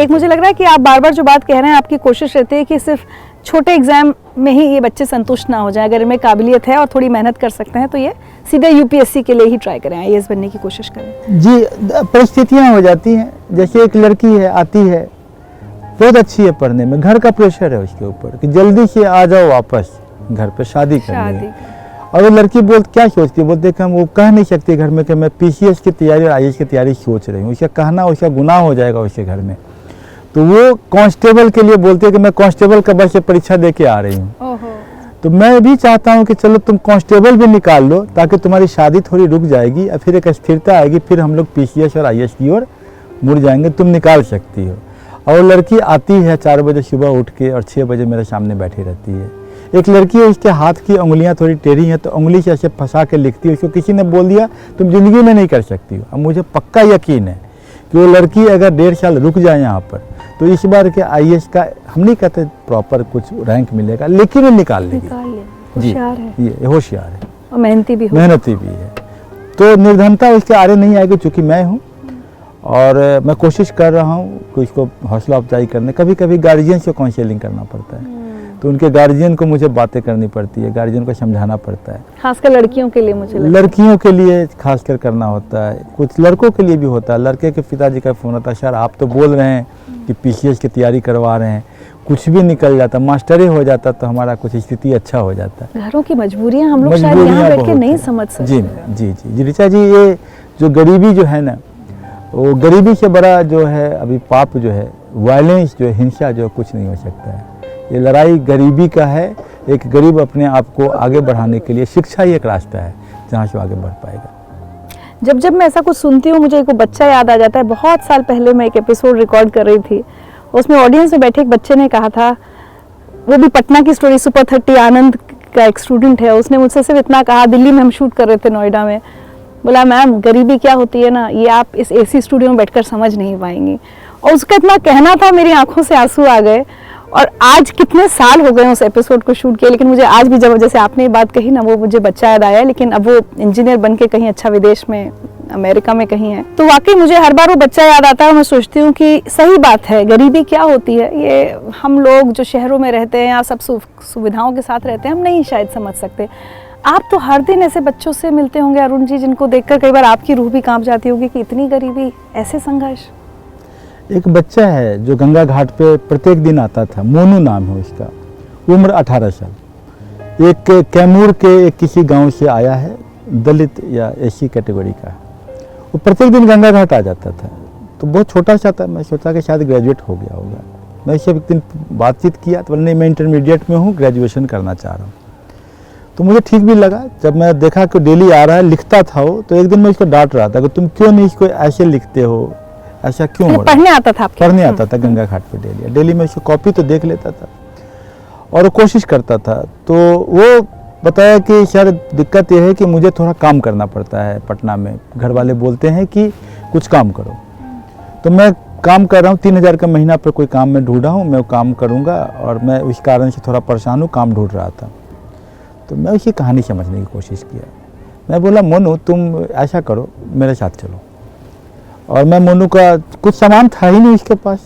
एक मुझे लग रहा है कि आप बार बार जो बात कह रहे हैं, आपकी कोशिश रहती है कि सिर्फ छोटे एग्जाम में ही ये बच्चे संतुष्ट ना हो जाए। अगर इनमें काबिलियत है और थोड़ी मेहनत कर सकते हैं तो ये सीधे यूपीएससी के लिए ही ट्राई करें, आईएएस बनने की कोशिश करें। जी, परिस्थितियाँ हो जाती हैं। जैसे एक लड़की है, आती है, बहुत अच्छी है पढ़ने में, घर का प्रेशर है उसके ऊपर कि जल्दी से आ जाओ वापस घर पे, शादी करनी है। और वो लड़की क्या सोचती है, बोलते कि हम वो कह नहीं सकती घर में कि मैं पीसीएस की तैयारी और आईएएस की तैयारी सोच रही हूँ। उसका कहना उसका गुनाह हो जाएगा उसके घर में। तो वो कांस्टेबल के लिए बोलते हैं कि मैं कांस्टेबल का बस से परीक्षा दे के आ रही हूँ। तो मैं भी चाहता हूँ कि चलो तुम कांस्टेबल भी निकाल लो, ताकि तुम्हारी शादी थोड़ी रुक जाएगी और फिर एक स्थिरता आएगी, फिर हम लोग पीसीएस और आईएएस की ओर मुड़ जाएंगे, तुम निकाल सकती हो। और लड़की आती है 4 बजे सुबह उठ के और 6 बजे मेरे सामने बैठी रहती है। एक लड़की है, उसके हाथ की उंगलियां थोड़ी टेढ़ी हैं, तो उंगली से ऐसे फंसा के लिखती है। उसको किसी ने बोल दिया तुम जिंदगी में नहीं कर सकती हो। अब मुझे पक्का यकीन है कि वो लड़की अगर 1.5 साल रुक जाए यहाँ पर, तो इस बार के आईएएस का हम नहीं कहते प्रॉपर कुछ रैंक मिलेगा, लेकिन वो निकाल लेगी। होशियार है, ये होशियार है और मेहनती भी है। तो निर्धनता उसके आरे नहीं आएगी, चूँकि मैं हूँ और मैं कोशिश कर रहा हूँ कि उसको हौसला अफजाई करने। कभी कभी गार्जियन से काउंसलिंग करना पड़ता है, तो उनके गार्जियन को मुझे बातें करनी पड़ती है, गार्जियन को समझाना पड़ता है। खासकर लड़कियों के लिए मुझे लड़कियों के लिए खासकर करना होता है, कुछ लड़कों के लिए भी होता है। लड़के के पिताजी का फ़ोन आता है, सर आप तो बोल रहे हैं कि पीसीएस की तैयारी करवा रहे हैं, कुछ भी निकल जाता, मास्टर ही हो जाता तो हमारा कुछ स्थिति अच्छा हो जाता। घरों की मजबूरियाँ हम लोग शायद यहाँ बैठ के नहीं समझ सकते। जी जी जी ऋचा जी, ये जो गरीबी जो है ना, वो गरीबी से बड़ा जो है अभी पाप जो है, वायलेंस जो है, हिंसा जो कुछ नहीं हो सकता है। ये लड़ाई गरीबी का है। एक गरीब अपने आप को आगे बढ़ाने के लिए शिक्षा ही एक रास्ता है जहाँ से आगे बढ़ पाएगा। जब मैं ऐसा कुछ सुनती हूँ, मुझे एक बच्चा याद आ जाता है। बहुत साल पहले मैं एक एपिसोड रिकॉर्ड कर रही थी, उसमें ऑडियंस में बैठे एक बच्चे ने कहा था, वो भी पटना की स्टोरी, सुपर 30 आनंद का एक स्टूडेंट है, उसने मुझसे सिर्फ इतना कहा, दिल्ली में हम शूट कर रहे थे नोएडा में, बोला मैम गरीबी क्या होती है ना, ये आप इस एसी स्टूडियो में बैठकर समझ नहीं पाएंगी। और उसका इतना कहना था, मेरी आंखों से आंसू आ गए। और आज कितने साल हो गए उस एपिसोड को शूट किए, लेकिन मुझे आज भी जब जैसे आपने ये बात कही ना, वो मुझे बच्चा याद आया। लेकिन अब वो इंजीनियर बन के कहीं अच्छा विदेश में, अमेरिका में कहीं है। तो वाकई मुझे हर बार वो बच्चा याद आता है और मैं सोचती हूँ कि सही बात है, गरीबी क्या होती है ये हम लोग जो शहरों में रहते हैं या सब सुविधाओं के साथ रहते हैं, हम नहीं शायद समझ सकते। आप तो हर दिन ऐसे बच्चों से मिलते होंगे अरुण जी, जिनको देखकर कई बार आपकी रूह भी कांप जाती होगी कि इतनी गरीबी, ऐसे संघर्ष। एक बच्चा है जो गंगा घाट पे प्रत्येक दिन आता था, मोनू नाम है उसका, उम्र 18 साल। एक कैमूर के एक किसी गांव से आया है, दलित या एसी कैटेगरी का। वो प्रत्येक दिन गंगा घाट आ जाता था। तो बहुत छोटा सा था, मैं सोचा कि शायद ग्रेजुएट हो गया होगा। मैं इससे एक दिन बातचीत किया तो बोले नहीं, मैं इंटरमीडिएट में हूँ, ग्रेजुएशन करना चाह रहा हूँ। तो मुझे ठीक भी लगा। जब मैं देखा कि डेली आ रहा है, लिखता था वो, तो एक दिन मैं इसको डांट रहा था कि तुम क्यों नहीं इसको ऐसे लिखते हो, ऐसा क्यों हो रहा है? पढ़ने आता था आपके? पढ़ने आता था गंगा घाट पे डेली मैं इसको कॉपी तो देख लेता था और वो कोशिश करता था। तो वो बताया कि सर दिक्कत ये है कि मुझे थोड़ा काम करना पड़ता है पटना में, घर वाले बोलते हैं कि कुछ काम करो। तो मैं काम कर रहा हूँ, 3000 का महीना पर कोई काम मैं ढूंढा हूँ, मैं काम करूँगा और मैं उस कारण से थोड़ा परेशान हूँ, काम ढूंढ रहा था। तो मैं उसकी कहानी समझने की कोशिश किया। मैं बोला मोनू तुम ऐसा करो, मेरे साथ चलो। और मैं मोनू का कुछ सामान था ही नहीं उसके पास,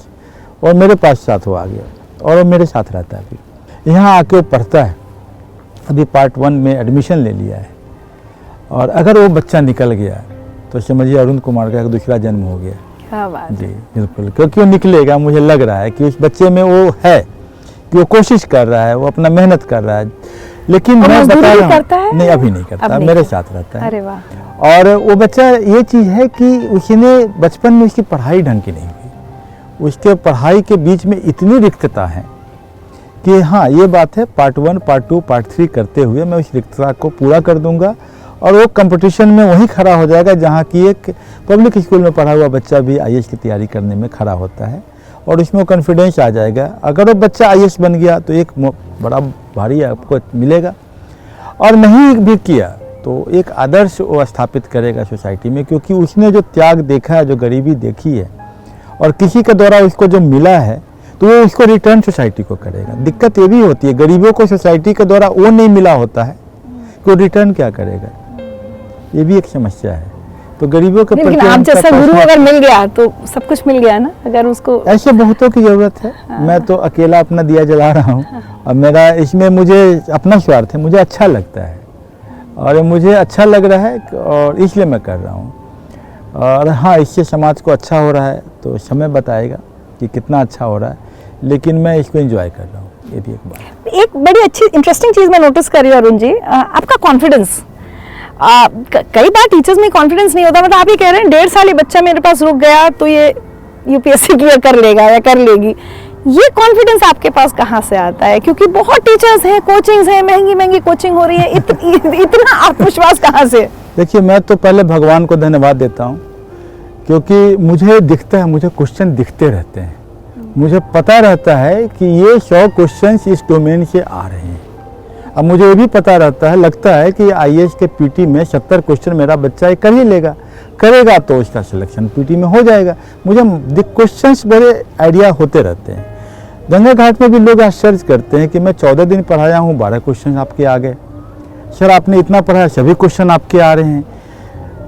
और मेरे पास साथ वो आ गया और वो मेरे साथ रहता है। अभी यहाँ आके वो पढ़ता है, अभी पार्ट 1 में एडमिशन ले लिया है। और अगर वो बच्चा निकल गया तो समझिए अरुण कुमार का एक दूसरा जन्म हो गया। क्या बात जी बिल्कुल, क्योंकि वो निकलेगा। मुझे लग रहा है कि उस बच्चे में वो है कि वो कोशिश कर रहा है, वो अपना मेहनत कर रहा है। लेकिन मैं बता रहा हूँ नहीं, अभी नहीं करता, मेरे साथ रहता है। अरे वाह। और वो बच्चा, ये चीज़ है कि उसने बचपन में उसकी पढ़ाई ढंग की नहीं हुई, उसके पढ़ाई के बीच में इतनी रिक्तता है कि हाँ ये बात है, पार्ट 1 पार्ट 2 पार्ट 3 करते हुए मैं उस रिक्तता को पूरा कर दूंगा और वो कंपटीशन में वहीं खड़ा हो जाएगा जहाँ की एक पब्लिक स्कूल में पढ़ा हुआ बच्चा भी आईएएस की तैयारी करने में खड़ा होता है और उसमें कॉन्फिडेंस आ जाएगा। अगर वो बच्चा आईएएस बन गया तो एक बड़ा भारी आपको मिलेगा, और नहीं भी किया तो एक आदर्श वो स्थापित करेगा सोसाइटी में, क्योंकि उसने जो त्याग देखा है, जो गरीबी देखी है और किसी के द्वारा उसको जो मिला है, तो वो उसको रिटर्न सोसाइटी को करेगा। दिक्कत ये भी होती है, गरीबों को सोसाइटी के द्वारा वो नहीं मिला होता है कि वो रिटर्न क्या करेगा। ये भी एक समस्या है तो गरीबों के लेकिन प्रति आप उनका जैसा गुरु पर्सनल- अगर मिल गया तो सब कुछ मिल गया ना, अगर उसको ऐसे बहुतों की जरूरत है। मैं तो अकेला अपना दिया जला रहा हूँ और मेरा इसमें मुझे अपना स्वार्थ है, मुझे अच्छा लगता है और मुझे अच्छा लग रहा है और इसलिए मैं कर रहा हूँ। और हाँ, इससे समाज को अच्छा हो रहा है तो समय बताएगा कि कितना अच्छा हो रहा है, लेकिन मैं इसको एंजॉय कर रहा हूँ, ये भी एक बात है। एक बड़ी अच्छी इंटरेस्टिंग चीज मैं नोटिस कर रही हूँ अरुण जी, आपका कॉन्फिडेंस। कई बार टीचर्स में कॉन्फिडेंस नहीं होता, मतलब आप ये कह रहे हैं 1.5 साल ये बच्चा मेरे पास रुक गया तो ये यूपीएससी क्लियर कर लेगा या कर लेगी। ये कॉन्फिडेंस आपके पास कहाँ से आता है? क्योंकि बहुत टीचर्स हैं, कोचिंग्स हैं, महंगी महंगी कोचिंग हो रही है, इतना आत्मविश्वास कहाँ से? देखिए, मैं तो पहले भगवान को धन्यवाद देता हूँ, क्योंकि मुझे दिखता है, मुझे क्वेश्चन दिखते रहते हैं, मुझे पता रहता है कि ये 100 क्वेश्चंस इस डोमेन से आ रहे हैं। अब मुझे ये भी पता रहता है, लगता है कि आईएएस के पीटी में 70 क्वेश्चन मेरा बच्चा ये कर ही लेगा, करेगा तो उसका सिलेक्शन पीटी में हो जाएगा। मुझे क्वेश्चंस बड़े आइडिया होते रहते हैं। गंगा घाट में भी लोग आश्चर्य करते हैं कि मैं 14 दिन पढ़ाया हूँ, 12 क्वेश्चन आपके आ गए। सर, आपने इतना पढ़ाया, सभी क्वेश्चन आपके आ रहे हैं,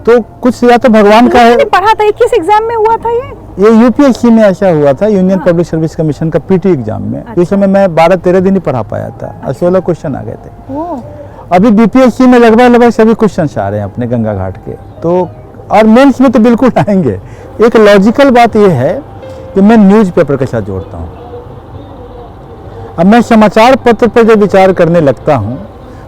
तो कुछ या तो भगवान का है। पढ़ा था, किस एग्जाम में हुआ था ये यूपीएससी में ऐसा हुआ था, यूनियन पब्लिक सर्विस कमीशन का पीटी एग्जाम में। अच्छा। उस समय मैं 12-13 दिन ही पढ़ा पाया था और 16 क्वेश्चन आ गए थे। वो अभी बीपीएससी में लगभग सभी क्वेश्चन आ रहे हैं अपने गंगा घाट के, तो और मेंस में तो बिल्कुल आएंगे। एक लॉजिकल बात यह है कि मैं न्यूज़पेपर के साथ जोड़ता हूँ। अब मैं समाचार पत्र पर जब विचार करने लगता हूँ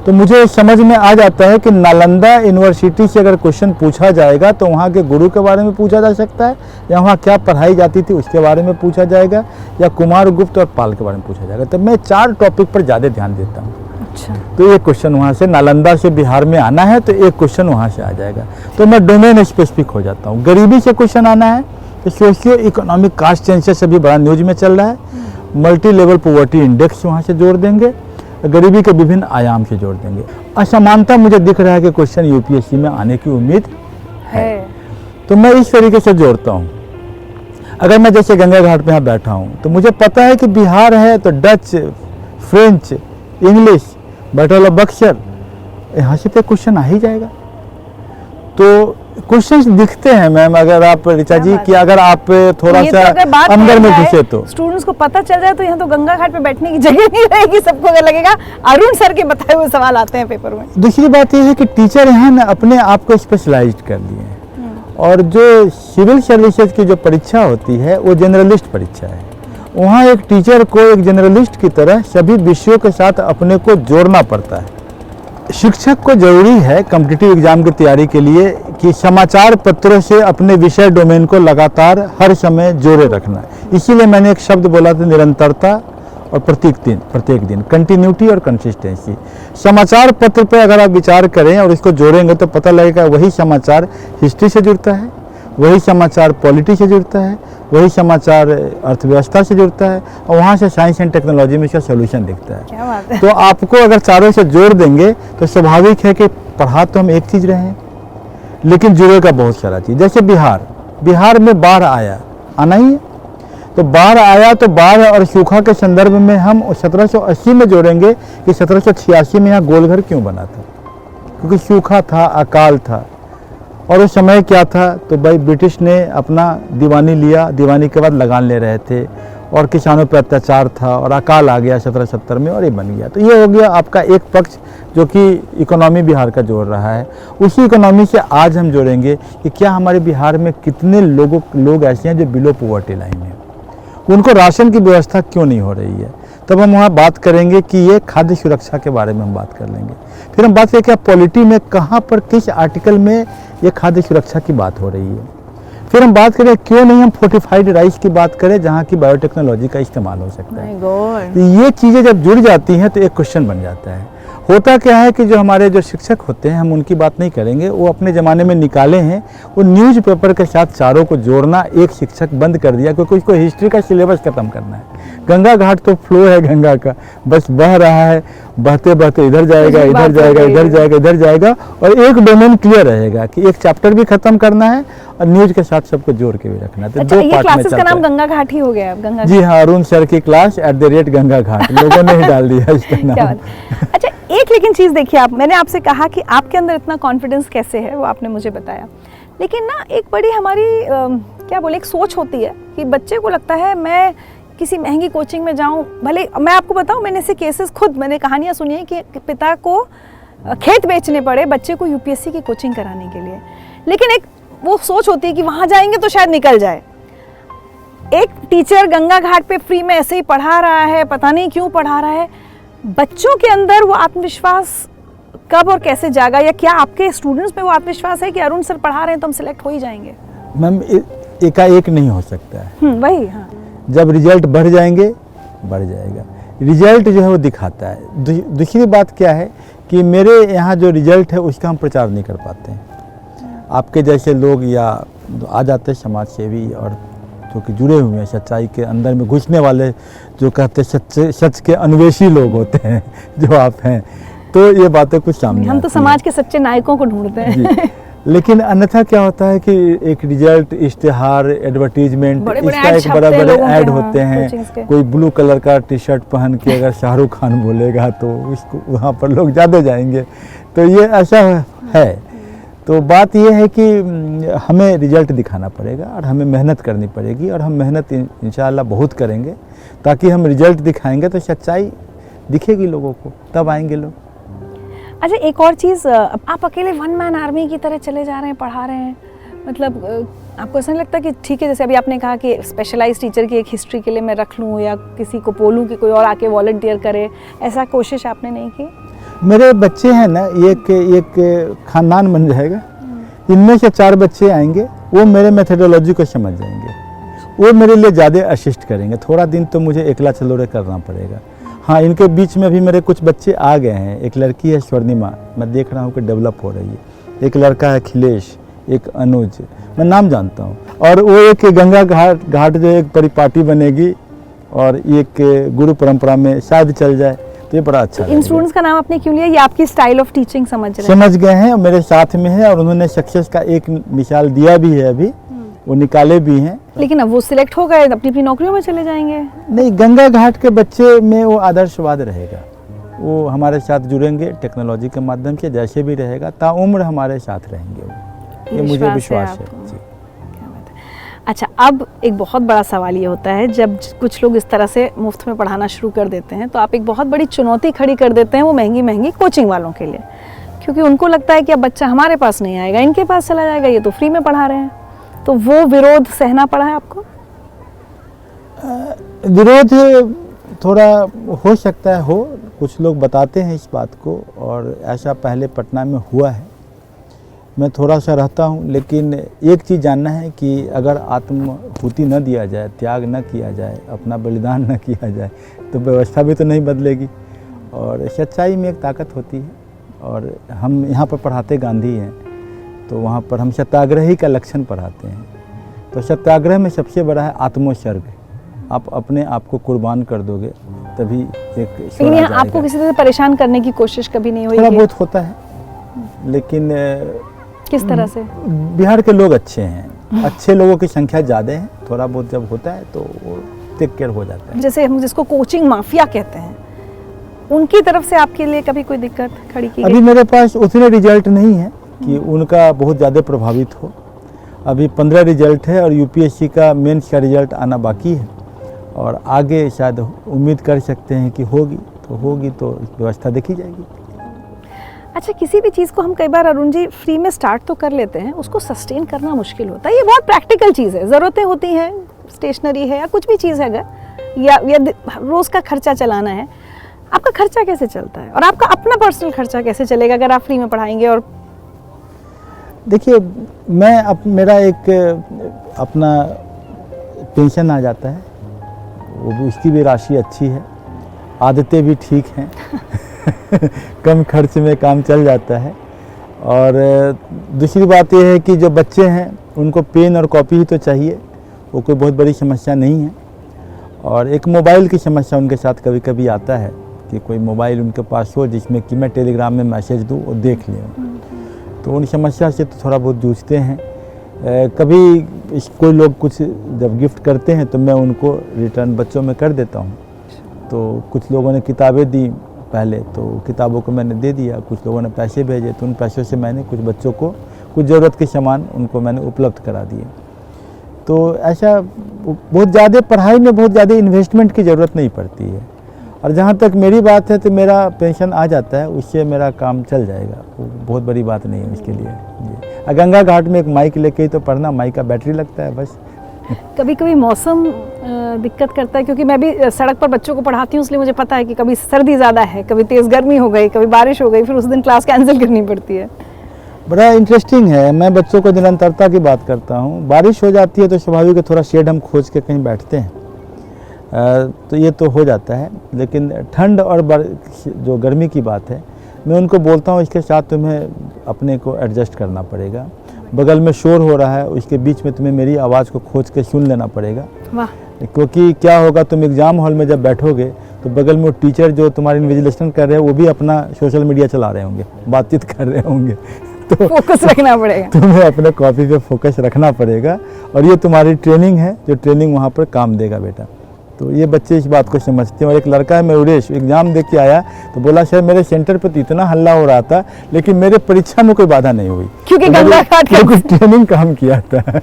तो मुझे समझ में आ जाता है कि नालंदा यूनिवर्सिटी से अगर क्वेश्चन पूछा जाएगा तो वहाँ के गुरु के बारे में पूछा जा सकता है, या वहाँ क्या पढ़ाई जाती थी उसके बारे में पूछा जाएगा, या कुमार गुप्त और पाल के बारे में पूछा जाएगा। तो मैं 4 टॉपिक पर ज़्यादा ध्यान देता हूँ। अच्छा, तो एक क्वेश्चन वहाँ से नालंदा से बिहार में आना है तो एक क्वेश्चन वहाँ से आ जाएगा, तो मैं डोमेन स्पेसिफिक हो जाता हूँ। गरीबी से क्वेश्चन आना है तो सोशियो इकोनॉमिक कास्ट सेंसस अभी बड़ा न्यूज में चल रहा है, मल्टी लेवल पॉवर्टी इंडेक्स वहाँ से जोड़ देंगे, गरीबी के विभिन्न आयाम से जोड़ देंगे। असमानता मुझे दिख रहा है कि क्वेश्चन यूपीएससी में आने की उम्मीद है, तो मैं इस तरीके से जोड़ता हूँ। अगर मैं जैसे गंगा घाट पे यहाँ बैठा हूँ तो मुझे पता है कि बिहार है तो Dutch, French, English, battle of Buxar, यहाँ से तो क्वेश्चन आ ही जाएगा। तो क्वेश्चंस दिखते हैं मैम, अगर आप ऋचा जी कि अगर आप थोड़ा सा अंदर में घुसे तो स्टूडेंट्स को पता चल जाए तो यहाँ तो गंगा घाट पे बैठने की जगह नहीं रहेगी, सबको अगर लगेगा अरुण सर के बताए हुए सवाल आते हैं पेपर में। दूसरी बात यह है कि टीचर यहाँ ना अपने आप को स्पेशलाइज्ड कर लिए हैं, और जो सिविल सर्विसेज की जो परीक्षा होती है वो जनरलिस्ट परीक्षा है। वहाँ एक टीचर को एक जनरलिस्ट की तरह सभी विषयों के साथ अपने को जोड़ना पड़ता है। शिक्षक को जरूरी है कॉम्पिटिटिव एग्जाम की तैयारी के लिए कि समाचार पत्रों से अपने विषय डोमेन को लगातार हर समय जोड़े रखना। इसीलिए मैंने एक शब्द बोला था, निरंतरता और प्रत्येक दिन कंटिन्यूटी और कंसिस्टेंसी। समाचार पत्र पर अगर आप विचार करें और इसको जोड़ेंगे तो पता लगेगा वही समाचार हिस्ट्री से जुड़ता है, वही समाचार पॉलिटी से जुड़ता है, वही समाचार अर्थव्यवस्था से जुड़ता है, और वहाँ से साइंस एंड टेक्नोलॉजी में इसका सोल्यूशन दिखता है। क्या बात है। तो आपको अगर चारों से जोड़ देंगे तो स्वाभाविक है कि पढ़ा तो हम एक चीज़ रहे हैं, लेकिन जुड़ेगा बहुत सारा चीज़। जैसे बिहार में बाढ़ आना ही है, तो बाढ़ आया तो बाढ़ और सूखा के संदर्भ में हम 1780 में जोड़ेंगे कि 1786 में यहाँ गोलघर क्यों बना था, क्योंकि सूखा था, अकाल था। और उस समय क्या था, तो भाई ब्रिटिश ने अपना दीवानी लिया, दीवानी के बाद लगान ले रहे थे और किसानों पर अत्याचार था और अकाल आ गया 1770 में और ये बन गया। तो ये हो गया आपका एक पक्ष जो कि इकोनॉमी बिहार का जोड़ रहा है। उसी इकोनॉमी से आज हम जोड़ेंगे कि क्या हमारे बिहार में कितने लोग ऐसे हैं जो बिलो पॉवर्टी लाइन है, उनको राशन की व्यवस्था क्यों नहीं हो रही है। तब हम वहाँ बात करेंगे कि ये खाद्य सुरक्षा के बारे में हम बात कर लेंगे। फिर हम बात करेंगे पॉलिटी में कहाँ पर किस आर्टिकल में ये खाद्य सुरक्षा की बात हो रही है। फिर हम बात करें क्यों नहीं हम फोर्टिफाइड राइस की बात करें जहाँ की बायोटेक्नोलॉजी का इस्तेमाल हो सकता है। तो ये चीज़ें जब जुड़ जाती हैं तो एक क्वेश्चन बन जाता है। होता क्या है कि जो हमारे जो शिक्षक होते हैं, हम उनकी बात नहीं करेंगे, वो अपने ज़माने में निकाले हैं, वो न्यूज़पेपर के साथ चारों को जोड़ना एक शिक्षक बंद कर दिया, क्योंकि उसको हिस्ट्री का सिलेबस खत्म करना है। गंगा घाट तो फ्लो है गंगा का, बस बह रहा है, बहते बहते इधर जाएगा, इधर जाएगा, इधर जाएगा, इधर जाएगा, और एक डोमेन क्लियर रहेगा कि एक चैप्टर भी खत्म करना है और न्यूज के साथ सबको जोड़ के भी रखना है। तो अच्छा, दो ये पार्ट में क्लासेस का चलता नाम है। गंगा घाट ही हो गया अब, गंगा जी हाँ, अरुण सर की क्लास @गंगा घाट लोगों ने ही डाल दिया इसका क्या नाम। बात। अच्छा, एक लेकिन चीज़ देखिए, मैंने आपसे कहा कि आपके अंदर इतना कॉन्फिडेंस कैसे है, वो आपने मुझे बताया। लेकिन ना एक बड़ी हमारी क्या बोले, एक सोच होती है कि बच्चे को लगता है मैं किसी महंगी कोचिंग में जाऊं। भले मैं आपको बताऊं, मैंने ऐसे केसेस खुद मैंने कहानियां सुनी है कि पिता को खेत बेचने पड़े बच्चे को यूपीएससी की कोचिंग कराने के लिए। लेकिन एक वो सोच होती है कि वहां जाएंगे तो शायद निकल जाए। एक टीचर गंगा घाट पे फ्री में ऐसे ही पढ़ा रहा है, पता नहीं क्यों पढ़ा रहा है। बच्चों के अंदर वो आत्मविश्वास कब और कैसे जागा, या क्या आपके स्टूडेंट्स में वो आत्मविश्वास है कि अरुण सर पढ़ा रहे हैं तो हम सिलेक्ट हो ही जाएंगे? मैम एकाएक नहीं हो सकता है। वही, हाँ। जब रिजल्ट बढ़ जाएंगे, बढ़ जाएगा। रिजल्ट जो है वो दिखाता है। दूसरी बात क्या है कि मेरे यहाँ जो रिजल्ट है उसका हम प्रचार नहीं कर पाते हैं। आपके जैसे लोग या आ जाते हैं समाज सेवी और जो कि जुड़े हुए हैं सच्चाई के अंदर में घुसने वाले, जो कहते हैं सच के अन्वेषी लोग होते हैं जो आप हैं, तो ये बातें कुछ सामने हम तो समाज के सच्चे नायकों को ढूंढते हैं। लेकिन अन्यथा क्या होता है कि एक रिजल्ट, इश्तिहार, एडवर्टीजमेंट, इसका एक बड़ा बड़े ऐड होते हैं। कोई ब्लू कलर का टी शर्ट पहन के अगर शाहरुख खान बोलेगा तो उसको वहाँ पर लोग ज़्यादा जाएंगे। तो ये ऐसा है। तो बात ये है कि हमें रिजल्ट दिखाना पड़ेगा और हमें मेहनत करनी पड़ेगी, और हम मेहनत इंशाअल्लाह बहुत करेंगे ताकि हम रिजल्ट दिखाएंगे तो सच्चाई दिखेगी लोगों को, तब आएंगे लोग। अच्छा, एक और चीज़, आप अकेले वन मैन आर्मी की तरह चले जा रहे हैं, पढ़ा रहे हैं, मतलब आपको ऐसा नहीं लगता कि ठीक है, जैसे अभी आपने कहा कि स्पेशलाइज्ड टीचर की एक हिस्ट्री के लिए मैं रख लूँ या किसी को बोलूँ कि कोई और आके वॉलंटियर करे, ऐसा कोशिश आपने नहीं की? मेरे बच्चे हैं ना, एक खानदान बन जाएगा। इनमें से 4 बच्चे आएंगे, वो मेरे मेथोडोलॉजी को समझ जाएंगे, वो मेरे लिए ज़्यादा असिस्ट करेंगे। थोड़ा दिन तो मुझे एकला चलोरे करना पड़ेगा। हाँ, इनके बीच में भी मेरे कुछ बच्चे आ गए हैं। एक लड़की है स्वर्णिमा, मैं देख रहा हूँ कि डेवलप हो रही है। एक लड़का है अखिलेश, एक अनुज, मैं नाम जानता हूँ। और वो एक गंगा घाट जो एक परिपाटी बनेगी और एक गुरु परंपरा में शायद चल जाए, तो ये बड़ा अच्छा। इन स्टूडेंट्स का नाम आपने क्यों लिया? ये आपकी स्टाइल ऑफ टीचिंग समझ गए हैं और मेरे साथ में है, और उन्होंने सक्सेस का एक मिसाल दिया भी है, अभी वो निकाले भी हैं। लेकिन अब वो सिलेक्ट हो गए, अपनी अपनी नौकरियों में चले जाएंगे। नहीं, गंगा घाट के बच्चे में वो आदर्शवाद रहेगा। वो हमारे साथ जुड़ेंगे टेक्नोलॉजी के माध्यम से, जैसे भी रहेगा ताउम्र हमारे साथ रहेंगे वो, ये मुझे विश्वास है। अच्छा, अब एक बहुत बड़ा सवाल ये होता है, जब कुछ लोग इस तरह से मुफ्त में पढ़ाना शुरू कर देते हैं तो आप एक बहुत बड़ी चुनौती खड़ी कर देते हैं वो महंगी महंगी कोचिंग वालों के लिए, क्योंकि उनको लगता है कि अब बच्चा हमारे पास नहीं आएगा, इनके पास चला जाएगा, ये तो फ्री में पढ़ा रहे हैं। तो वो विरोध सहना पड़ा है आपको? विरोध थोड़ा हो सकता है, हो कुछ लोग बताते हैं इस बात को, और ऐसा पहले पटना में हुआ है। मैं थोड़ा सा रहता हूँ, लेकिन एक चीज़ जानना है कि अगर आत्माहुति न दिया जाए, त्याग न किया जाए, अपना बलिदान न किया जाए, तो व्यवस्था भी तो नहीं बदलेगी। और सच्चाई में एक ताकत होती है। और हम यहाँ पर पढ़ाते गांधी हैं, तो वहाँ पर हम सत्याग्रही का लक्षण पढ़ाते हैं। तो सत्याग्रह में सबसे बड़ा है आत्मोत्सर्ग। आप अपने आप को कुर्बान कर दोगे तभी एक। लेकिन यहाँ आपको किसी तरह से परेशान करने की कोशिश कभी नहीं हुई? थोड़ा बहुत होता है, लेकिन किस तरह से? बिहार के लोग अच्छे हैं, अच्छे लोगों की संख्या ज़्यादा है। थोड़ा बहुत जब होता है तो वो टेक केयर हो जाता है। जैसे हम जिसको कोचिंग माफिया कहते हैं, उनकी तरफ से आपके लिए कभी कोई दिक्कत खड़ी की गई? अभी मेरे पास उतने रिजल्ट नहीं है कि उनका बहुत ज़्यादा प्रभावित हो। अभी 15 रिजल्ट है और यूपीएससी का मेंस का रिजल्ट आना बाकी है, और आगे शायद उम्मीद कर सकते हैं कि होगी तो व्यवस्था देखी जाएगी। अच्छा, किसी भी चीज़ को हम कई बार अरुण जी फ्री में स्टार्ट तो कर लेते हैं, उसको सस्टेन करना मुश्किल होता है। ये बहुत प्रैक्टिकल चीज़ है, ज़रूरतें होती हैं, स्टेशनरी है या कुछ भी चीज़ है, या रोज़ का खर्चा चलाना है। आपका खर्चा कैसे चलता है, और आपका अपना पर्सनल खर्चा कैसे चलेगा अगर आप फ्री में पढ़ाएंगे? और देखिए, मेरा एक अपना पेंशन आ जाता है, वो भी, उसकी भी राशि अच्छी है, आदतें भी ठीक हैं। कम खर्च में काम चल जाता है। और दूसरी बात यह है कि जो बच्चे हैं उनको पेन और कॉपी ही तो चाहिए, वो कोई बहुत बड़ी समस्या नहीं है। और एक मोबाइल की समस्या उनके साथ कभी कभी आता है कि कोई मोबाइल उनके पास हो जिसमें कि मैं टेलीग्राम में मैसेज दूँ और देख लें, तो उन समस्या से तो थोड़ा बहुत जूझते हैं। कभी कोई लोग कुछ जब गिफ्ट करते हैं तो मैं उनको रिटर्न बच्चों में कर देता हूँ। तो कुछ लोगों ने किताबें दी पहले, तो किताबों को मैंने दे दिया, कुछ लोगों ने पैसे भेजे, तो उन पैसों से मैंने कुछ बच्चों को कुछ ज़रूरत के सामान उनको मैंने उपलब्ध करा दिए। तो ऐसा बहुत ज़्यादा पढ़ाई में बहुत ज़्यादा इन्वेस्टमेंट की ज़रूरत नहीं पड़ती है, और जहाँ तक मेरी बात है तो मेरा पेंशन आ जाता है, उससे मेरा काम चल जाएगा, वो बहुत बड़ी बात नहीं है उसके लिए जी। गंगा घाट में एक माइक लेके ही तो पढ़ना, माइक का बैटरी लगता है बस। कभी कभी मौसम दिक्कत करता है, क्योंकि मैं भी सड़क पर बच्चों को पढ़ाती हूँ, इसलिए मुझे पता है कि कभी सर्दी ज़्यादा है, कभी तेज़ गर्मी हो गई, कभी बारिश हो गई, फिर उस दिन क्लास कैंसिल करनी पड़ती है। बड़ा इंटरेस्टिंग है, मैं बच्चों को निरंतरता की बात करता हूँ। बारिश हो जाती है तो स्वाभाविक है थोड़ा शेड हम खोज के कहीं बैठते हैं, तो ये तो हो जाता है। लेकिन ठंड और जो गर्मी की बात है, मैं उनको बोलता हूँ इसके साथ तुम्हें अपने को एडजस्ट करना पड़ेगा। बगल में शोर हो रहा है, उसके बीच में तुम्हें मेरी आवाज़ को खोज के सुन लेना पड़ेगा। वाह। क्योंकि क्या होगा, तुम एग्ज़ाम हॉल में जब बैठोगे तो बगल में वो टीचर जो तुम्हारी इन्विजिलेशन कर रहे हैं वो भी अपना सोशल मीडिया चला रहे होंगे, बातचीत कर रहे होंगे, तो फोकस रखना पड़ेगा। तुम्हें अपने कॉपी पे फोकस रखना पड़ेगा, और ये तुम्हारी ट्रेनिंग है, जो ट्रेनिंग वहाँ पर काम देगा बेटा। तो ये बच्चे इस बात को समझते हैं। और एक लड़का है मयूरेश, एग्ज़ाम दे के आया तो बोला सर मेरे सेंटर पर तो इतना हल्ला हो रहा था, लेकिन मेरे परीक्षा में कोई बाधा नहीं हुई, क्योंकि गंगा घाट ट्रेनिंग काम किया था।